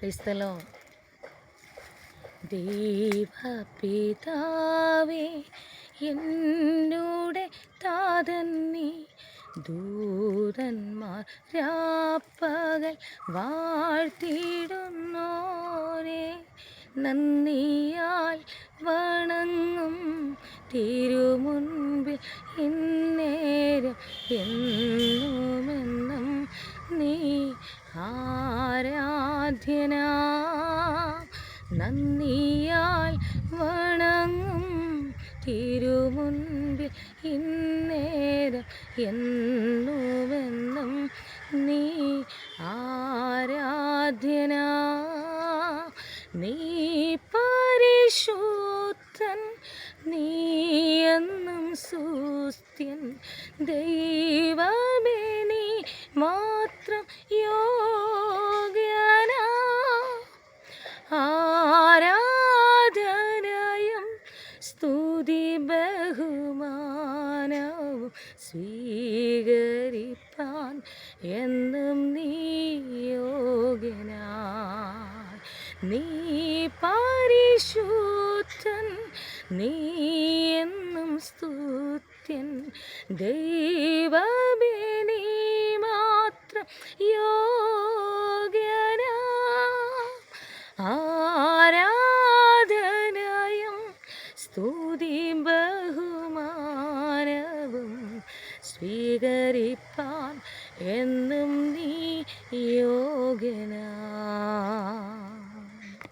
Price the lord. ദൈവപിതാവേ എന്നോടെ താതൻ നീ, ദൂതന്മാർ രാപ്പകൽ വാഴ്ത്തിടുന്നോരേ, നന്ദിയാൽ വണങ്ങും തിരുമുൻപിൽ ഇന്നേരം എന്നുമെന്നും നീ ആരാധ്യനാ. നന്ദിയാൽ വണങ്ങും തിരുമുൻപിൽ ഇന്നേരം എന്നുമെന്നും നീ ആരാധ്യനാ. നീ പരിശുദ്ധൻ, നീ എന്നും സ്തുത്യൻ, ദൈവമേ നീ മാത്രം യോഗ്യനാ. ആരാധനയും സ്തുതി ബഹുമാനവും സ്വീകരിപ്പാൻ എന്നും നീ യോഗ്യനാ. നീ പരിശുദ്ധൻ, നീ എന്നും സ്തുത്യൻ, ദൈവമേ നീ മാത്രം യോഗ്യനാ. ആരാധനയും സ്തുതി ബഹുമാനവും സ്വീകരിപ്പാൻ എന്നും